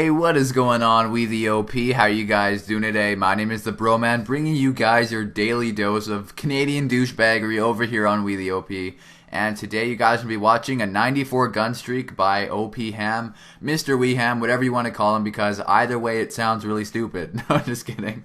Hey, what is going on, we the OP? How are you guys doing today? My name is the Broman, bringing you guys your daily dose of Canadian douchebaggery over here on We the OP. And today you guys will be watching a 94 gun streak by OP Ham, Mr. Wee Ham, whatever you want to call him, because either way it sounds really stupid. No, just kidding.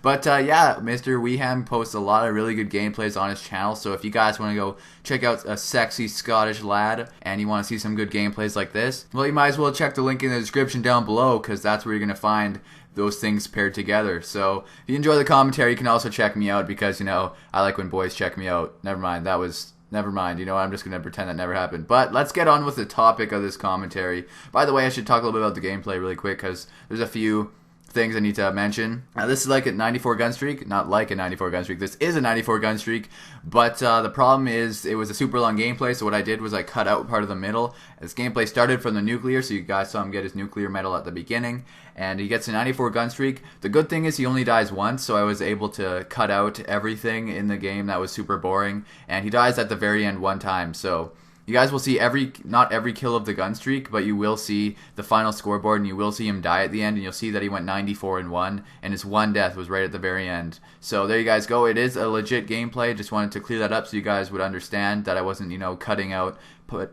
But yeah, Mr. Wee Ham posts a lot of really good gameplays on his channel, so if you guys want to go check out a sexy Scottish lad and you want to see some good gameplays like this, well, you might as well check the link in the description down below, because that's where you're going to find those things paired together. So if you enjoy the commentary, you can also check me out, because, you know, I like when boys check me out. Never mind, you know, I'm just going to pretend that never happened. But let's get on with the topic of this commentary. By the way, I should talk a little bit about the gameplay really quick, because there's a few things I need to mention. This is like a 94 gun streak, not like a 94 gun streak. This is a 94 gun streak, but the problem is it was a super long gameplay, so what I did was I cut out part of the middle. This gameplay started from the nuclear, so you guys saw him get his nuclear medal at the beginning, and he gets a 94 gun streak. The good thing is he only dies once, so I was able to cut out everything in the game that was super boring, and he dies at the very end one time, so you guys will see not every kill of the gun streak, but you will see the final scoreboard, and you will see him die at the end, and you'll see that he went 94-1, and his one death was right at the very end. So there you guys go. It is a legit gameplay. Just wanted to clear that up so you guys would understand that I wasn't, you know, cutting out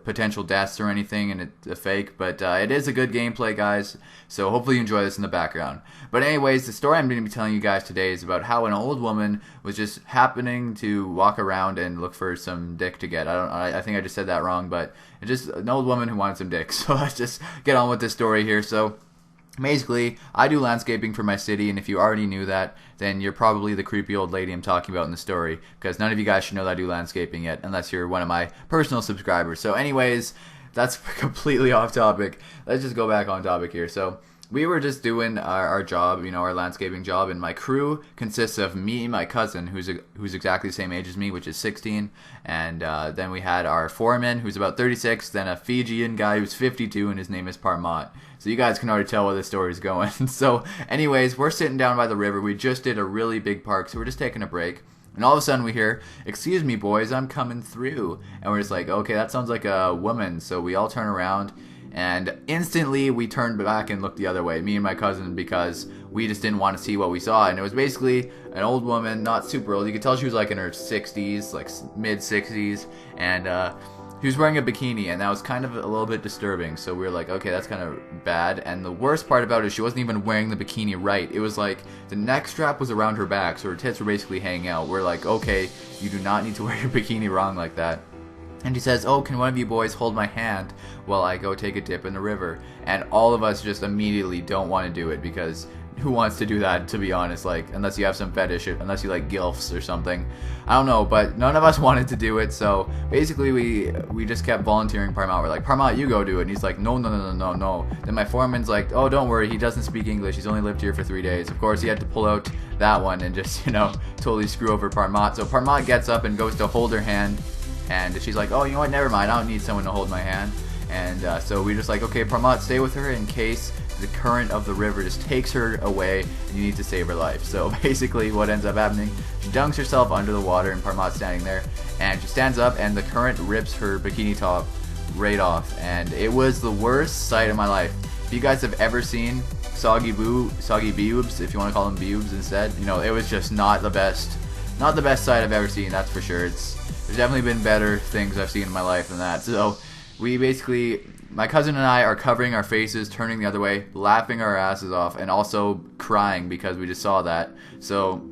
potential deaths or anything and it's a fake, but it is a good gameplay, guys, so hopefully you enjoy this in the background. But anyways, the story I'm going to be telling you guys today is about how an old woman was just happening to walk around and look for some dick to get. I think I just said that wrong, but it's just an old woman who wanted some dick. So let's just get on with this story here. So basically, I do landscaping for my city, and if you already knew that, then you're probably the creepy old lady I'm talking about in the story, because none of you guys should know that I do landscaping yet, unless you're one of my personal subscribers. So anyways, that's completely off topic. Let's just go back on topic here. So we were just doing our job, you know, our landscaping job, and my crew consists of me and my cousin, who's exactly the same age as me, which is 16, and then we had our foreman, who's about 36, then a Fijian guy who's 52, and his name is Parmat. So you guys can already tell where this story is going. So anyways, we're sitting down by the river. We just did a really big park, so we're just taking a break. And all of a sudden we hear, "Excuse me, boys, I'm coming through." And we're just like, okay, that sounds like a woman. So we all turn around, and instantly we turned back and looked the other way, me and my cousin, because we just didn't want to see what we saw. And it was basically an old woman, not super old. You could tell she was like in her 60s, like mid-60s, and she was wearing a bikini, and that was kind of a little bit disturbing. So we were like, okay, that's kind of bad. And the worst part about it is she wasn't even wearing the bikini right. It was like the neck strap was around her back, so her tits were basically hanging out. We're like, okay, you do not need to wear your bikini wrong like that. And she says, "Oh, can one of you boys hold my hand while I go take a dip in the river?" And all of us just immediately don't want to do it, because who wants to do that, to be honest, like, unless you have some fetish, unless you like gilfs or something. I don't know, but none of us wanted to do it, so basically we just kept volunteering Parmat. We're like, "Parmat, you go do it." And he's like, no. Then my foreman's like, "Oh, don't worry, he doesn't speak English, he's only lived here for 3 days. Of course, he had to pull out that one and just, you know, totally screw over Parmat. So Parmat gets up and goes to hold her hand, and she's like, "Oh, you know what, never mind, I don't need someone to hold my hand." And so we just like, okay, Parmat, stay with her in case the current of the river just takes her away and you need to save her life. So basically what ends up happening, she dunks herself under the water, and Parmat's standing there, and she stands up and the current rips her bikini top right off, and it was the worst sight of my life. If you guys have ever seen soggy boobs, if you want to call them boobs instead, you know, it was just not the best sight I've ever seen, that's for sure. There's definitely been better things I've seen in my life than that. So we basically, my cousin and I are covering our faces, turning the other way, laughing our asses off, and also crying because we just saw that. So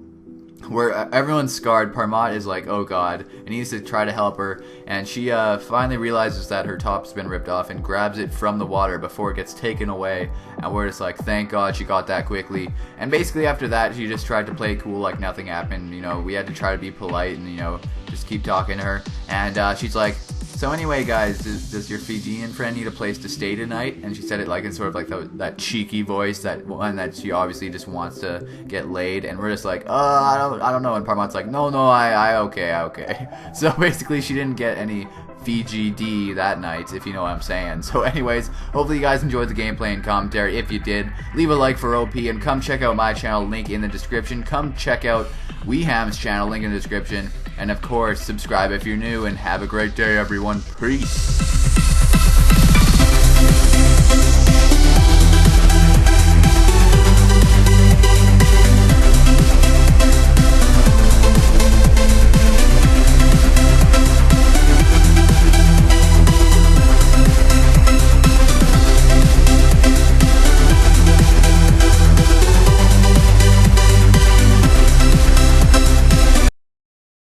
everyone's scarred. Parmat is like, oh god, and he needs to try to help her, and she finally realizes that her top's been ripped off and grabs it from the water before it gets taken away, and we're just like, thank god she got that quickly. And basically after that, she just tried to play cool like nothing happened. You know, we had to try to be polite and, you know, just keep talking to her, and she's like, "So anyway, guys, does your Fijian friend need a place to stay tonight?" And she said it like in sort of like that cheeky voice, that one that she obviously just wants to get laid. And we're just like, I don't know. And Parmat's like, no, I okay. So basically, she didn't get any Fiji D that night, if you know what I'm saying. So anyways, hopefully you guys enjoyed the gameplay and commentary. If you did, leave a like for OP, and come check out my channel, link in the description. Come check out Wee Ham's channel, link in the description. And of course, subscribe if you're new, and have a great day, everyone. Peace.